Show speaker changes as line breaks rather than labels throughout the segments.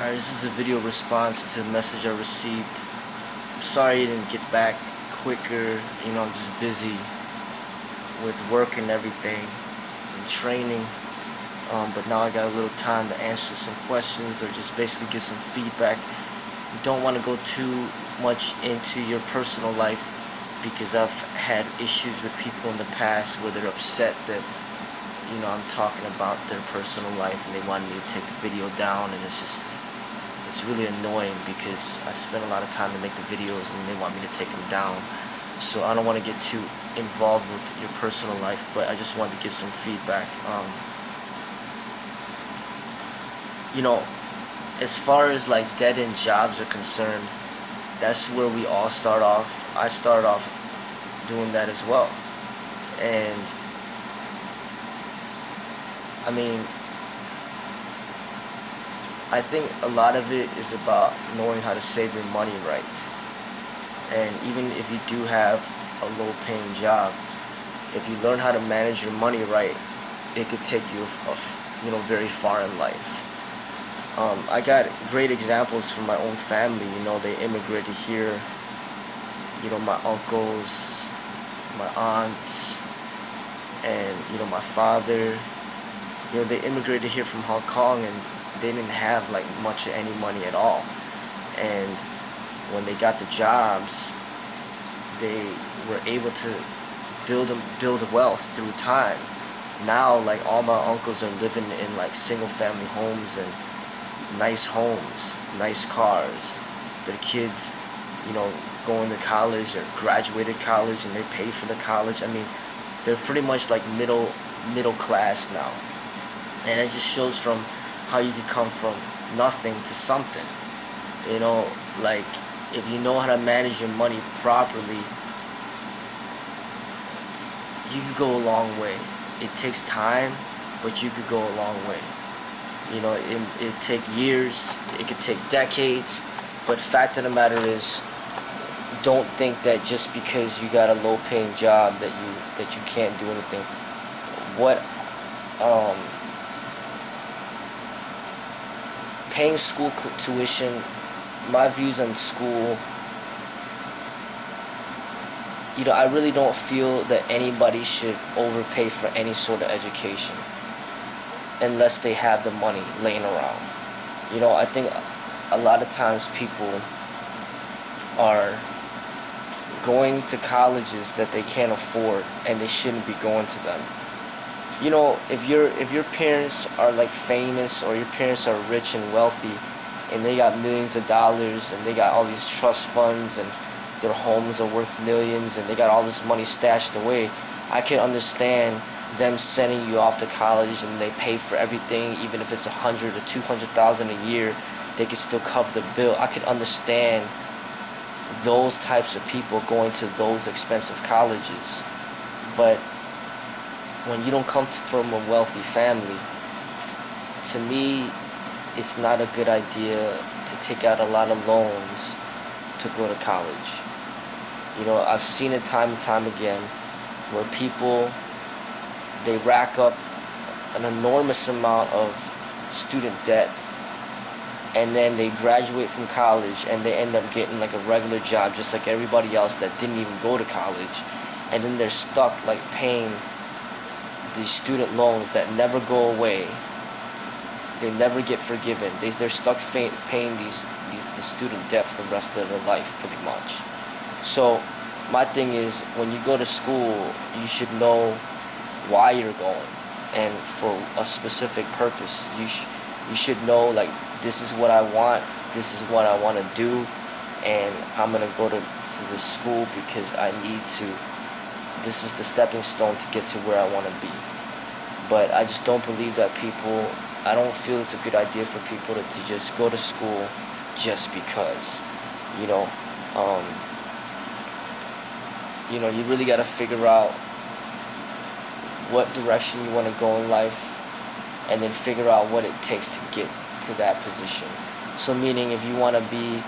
Alright, this is a video response to a message I received. I'm sorry I didn't get back quicker. I'm just busy with work and everything and training. But now I got a little time to answer some questions or just basically give some feedback. Don't want to go too much into your personal life because I've had issues with people in the past where they're upset that I'm talking about their personal life and they wanted me to take the video down, and it's really annoying because I spend a lot of time to make the videos and they want me to take them down. So I don't want to get too involved with your personal life, but I just wanted to give some feedback. As far as like dead-end jobs are concerned, that's where we all start off. I started off doing that as well. And I think a lot of it is about knowing how to save your money right. And even if you do have a low-paying job, if you learn how to manage your money right, it could take you very far in life. I got great examples from my own family. They immigrated here. My uncles, my aunt, and my father. They immigrated here from Hong Kong, and they didn't have like much of any money at all. And when they got the jobs, they were able to build wealth through time. Now, like, all my uncles are living in like single-family homes and nice homes, nice cars. Their kids, going to college or graduated college, and they pay for the college. They're pretty much like middle class now. And it just shows from how you can come from nothing to something. Like, if you know how to manage your money properly, you could go a long way. It takes time, but you could go a long way. It take years, it could take decades, but fact of the matter is, don't think that just because you got a low-paying job that you can't do anything. Paying school tuition, my views on school, I really don't feel that anybody should overpay for any sort of education unless they have the money laying around. I think a lot of times people are going to colleges that they can't afford, and they shouldn't be going to them. If your parents are like famous, or your parents are rich and wealthy, and they got millions of dollars, and they got all these trust funds, and their homes are worth millions, and they got all this money stashed away, I can understand them sending you off to college, and they pay for everything. Even if it's $100,000 or $200,000 a year, they can still cover the bill. I can understand those types of people going to those expensive colleges. But when you don't come from a wealthy family, to me, it's not a good idea to take out a lot of loans to go to college. I've seen it time and time again where people, they rack up an enormous amount of student debt, and then they graduate from college and they end up getting like a regular job just like everybody else that didn't even go to college, and then they're stuck like paying these student loans that never go away. They never get forgiven. They're stuck paying the student debt for the rest of their life, pretty much. So my thing is, when you go to school, you should know why you're going, and for a specific purpose. You should know, like, this is what I want, this is what I want to do, and I'm gonna go to this school because I need to. This is the stepping stone to get to where I want to be. But I just don't believe that I don't feel it's a good idea for people to just go to school just because. You really got to figure out what direction you want to go in life, and then figure out what it takes to get to that position. So meaning, if you want to be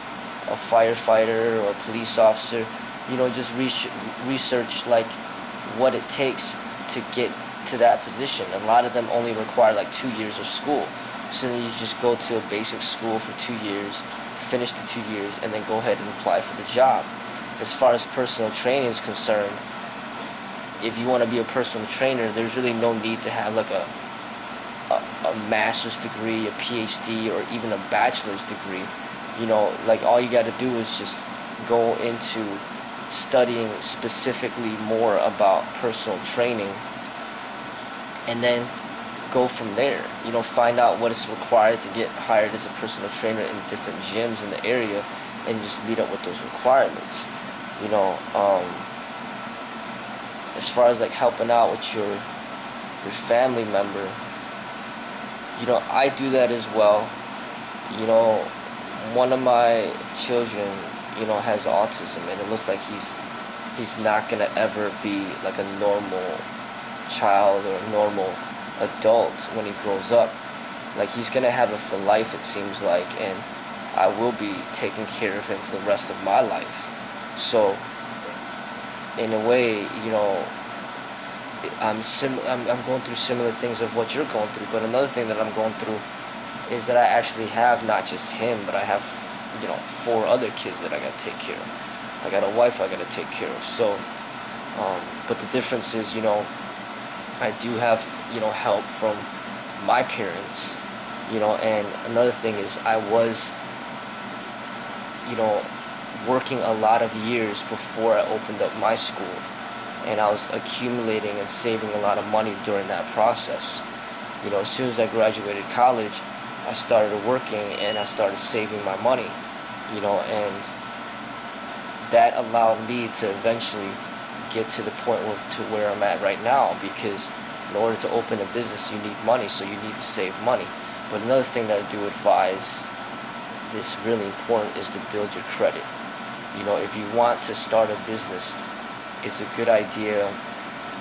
a firefighter or a police officer, just research like what it takes to get to that position. A lot of them only require like 2 years of school. So then you just go to a basic school for 2 years, finish the 2 years, and then go ahead and apply for the job. As far as personal training is concerned, if you want to be a personal trainer, there's really no need to have like a master's degree, a PhD, or even a bachelor's degree. Like all you got to do is just go into studying specifically more about personal training, and then go from there. Find out what is required to get hired as a personal trainer in different gyms in the area, and just meet up with those requirements. As far as like helping out with your family member, I do that as well. One of my children, has autism, and it looks like he's not gonna ever be like a normal child or a normal adult when he grows up. Like, he's gonna have it for life, it seems like, and I will be taking care of him for the rest of my life. So in a way, I'm going through similar things of what you're going through. But another thing that I'm going through is that I actually have not just him, but I have 4 other kids that I gotta take care of. I got a wife I gotta take care of. So but the difference is, I do have help from my parents. And another thing is, I was working a lot of years before I opened up my school, and I was accumulating and saving a lot of money during that process. As soon as I graduated college, I started working and I started saving my money, and that allowed me to eventually get to the point to where I'm at right now, because in order to open a business, you need money, so you need to save money. But another thing that I do advise, this really important, is to build your credit. If you want to start a business, it's a good idea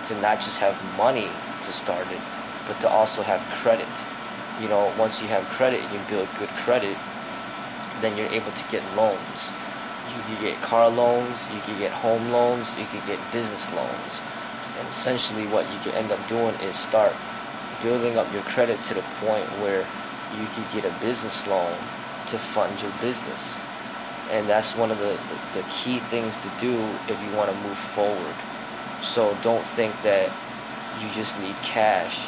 to not just have money to start it, but to also have credit. Once you have credit, you build good credit, then you're able to get loans. You can get car loans, you can get home loans, you can get business loans. And essentially what you can end up doing is start building up your credit to the point where you can get a business loan to fund your business. And that's one of the key things to do if you want to move forward. So don't think that you just need cash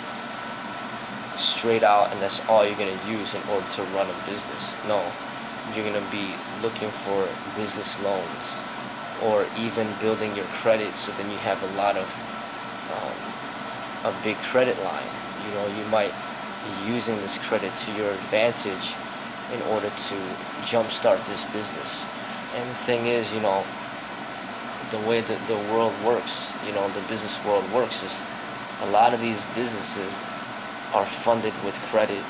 straight out and that's all you're going to use in order to run a business. No, you're going to be looking for business loans, or even building your credit so then you have a big credit line. You might be using this credit to your advantage in order to jumpstart this business. And the thing is, the way that the world works, the business world works, is a lot of these businesses are funded with credit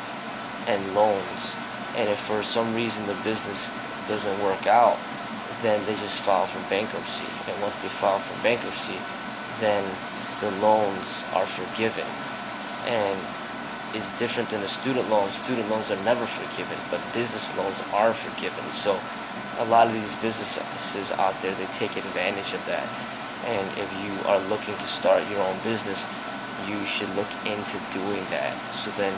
and loans. And if for some reason the business doesn't work out, then they just file for bankruptcy. And once they file for bankruptcy, then the loans are forgiven. And it's different than the student loans. Student loans are never forgiven, but business loans are forgiven. So a lot of these businesses out there, they take advantage of that. And if you are looking to start your own business, you should look into doing that. So then,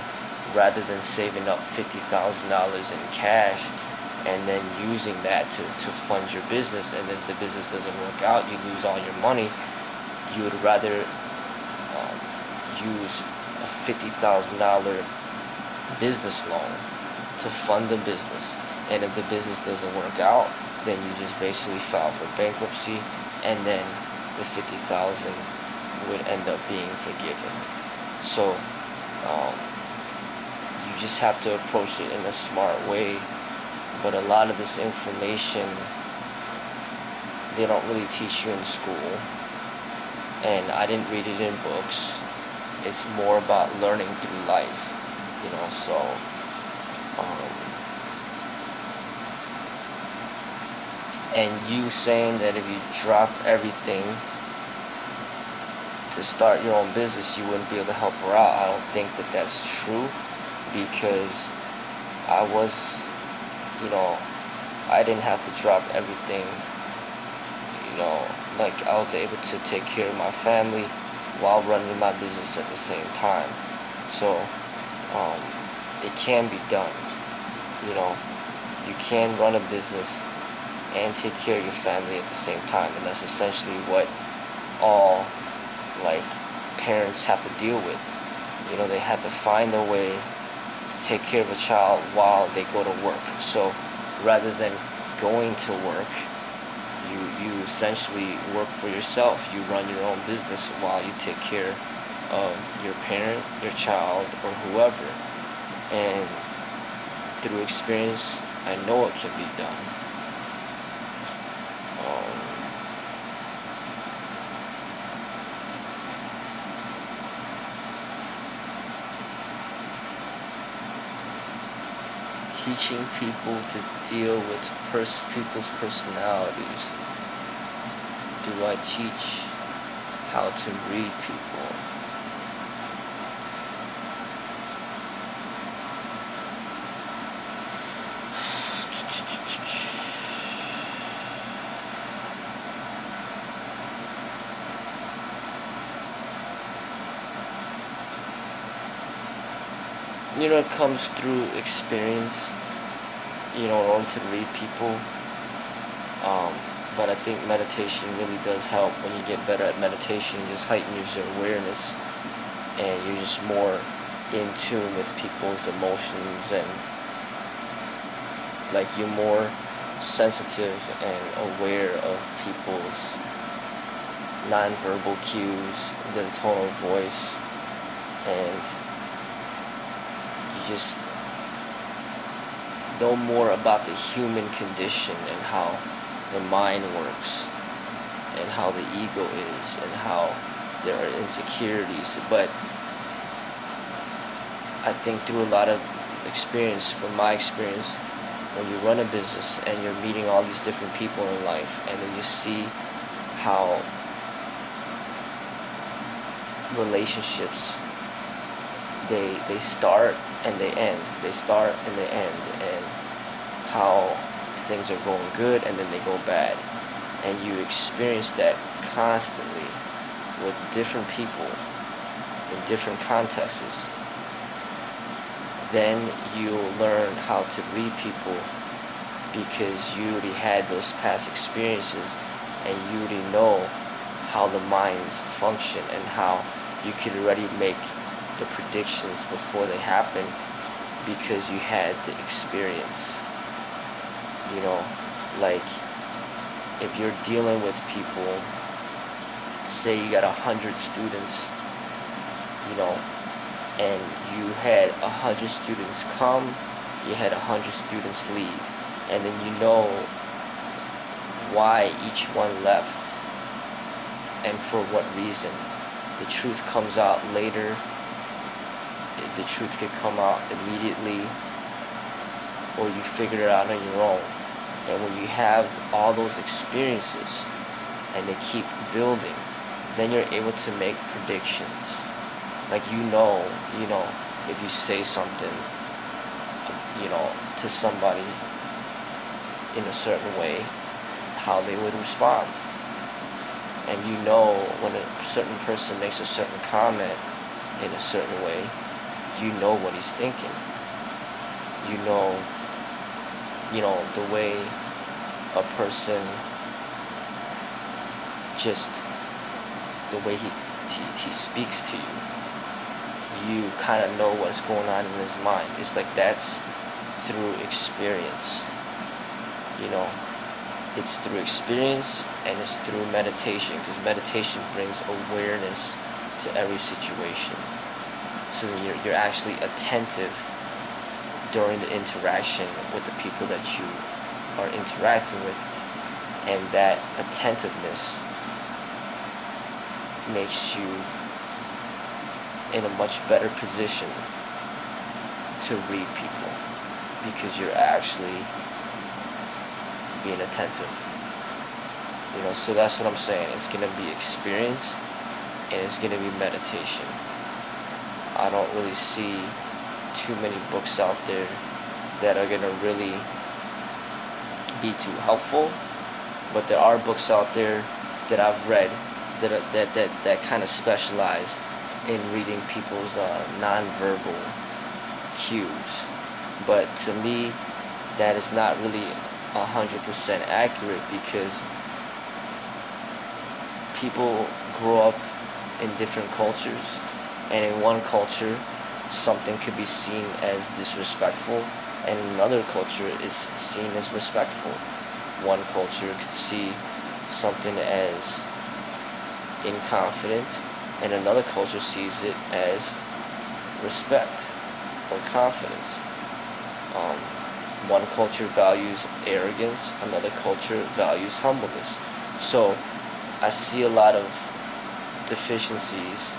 rather than saving up $50,000 in cash and then using that to fund your business, and if the business doesn't work out, you lose all your money, you would rather use a $50,000 business loan to fund the business. And if the business doesn't work out, then you just basically file for bankruptcy, and then the $50,000 would end up being forgiven. So you just have to approach it in a smart way. But a lot of this information, they don't really teach you in school, and I didn't read it in books. It's more about learning through life, so and you saying that if you drop everything to start your own business, you wouldn't be able to help her out. I don't think that that's true, because I was, I didn't have to drop everything. Like, I was able to take care of my family while running my business at the same time. So it can be done. You know, you can run a business and take care of your family at the same time, and that's essentially what all like parents have to deal with. You know, they have to find a way to take care of a child while they go to work. So rather than going to work, you essentially work for yourself. You run your own business while you take care of your parent, your child, or whoever. And through experience, I know it can be done. Teaching people to deal with people's personalities. Do I teach how to read people? You know, it comes through experience, you know, in order to read people. But I think meditation really does help. When you get better at meditation, you just heighten your awareness, and you're just more in tune with people's emotions, and like you're more sensitive and aware of people's nonverbal cues, their tone of voice, and you just know more about the human condition and how the mind works and how the ego is and how there are insecurities. But I think through a lot of experience, from my experience, when you run a business and you're meeting all these different people in life, and then you see how relationships, they start and they end, they start and they end, and how things are going good and then they go bad, and you experience that constantly with different people in different contexts, then you'll learn how to read people, because you already had those past experiences and you already know how the minds function and how you could already make the predictions before they happen, because you had the experience. You know, like if you're dealing with people, say you got 100 students, you know, and you had 100 students come, you had 100 students leave, and then you know why each one left and for what reason. The truth comes out later. The truth could come out immediately, or you figure it out on your own. And when you have all those experiences and they keep building, then you're able to make predictions. Like you know, if you say something, you know, to somebody in a certain way, how they would respond. And you know when a certain person makes a certain comment in a certain way, you know what he's thinking. You know the way a person, just the way he speaks to you kind of know what's going on in his mind. It's like that's through experience. You know, it's through experience and it's through meditation, because meditation brings awareness to every situation. So that you're actually attentive during the interaction with the people that you are interacting with, and that attentiveness makes you in a much better position to read people, because you're actually being attentive. You know, so that's what I'm saying. It's going to be experience and it's going to be meditation. I don't really see too many books out there that are going to really be too helpful, but there are books out there that I've read that kind of specialize in reading people's nonverbal cues. But to me, that is not really 100% accurate, because people grow up in different cultures, and in one culture something could be seen as disrespectful, and in another culture it's seen as respectful. One culture could see something as inconfident, and another culture sees it as respect or confidence. One culture values arrogance, another culture values humbleness. So I see a lot of deficiencies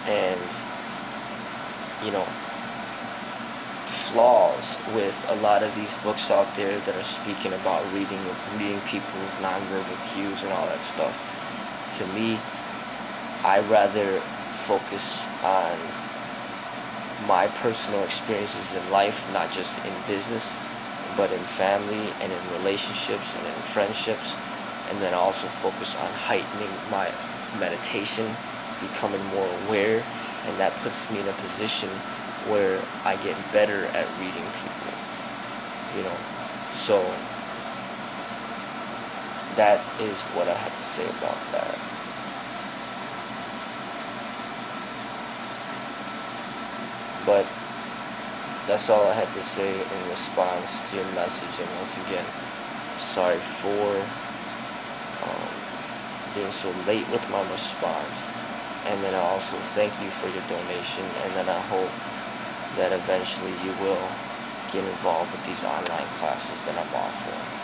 and, you know, flaws with a lot of these books out there that are speaking about reading people's nonverbal cues and all that stuff. To me, I rather focus on my personal experiences in life, not just in business, but in family and in relationships and in friendships, and then also focus on heightening my meditation, becoming more aware, and that puts me in a position where I get better at reading people, you know. So that is what I have to say about that. But that's all I had to say in response to your message. And once again, sorry for being so late with my response. And then I also thank you for your donation, and then I hope that eventually you will get involved with these online classes that I'm offering.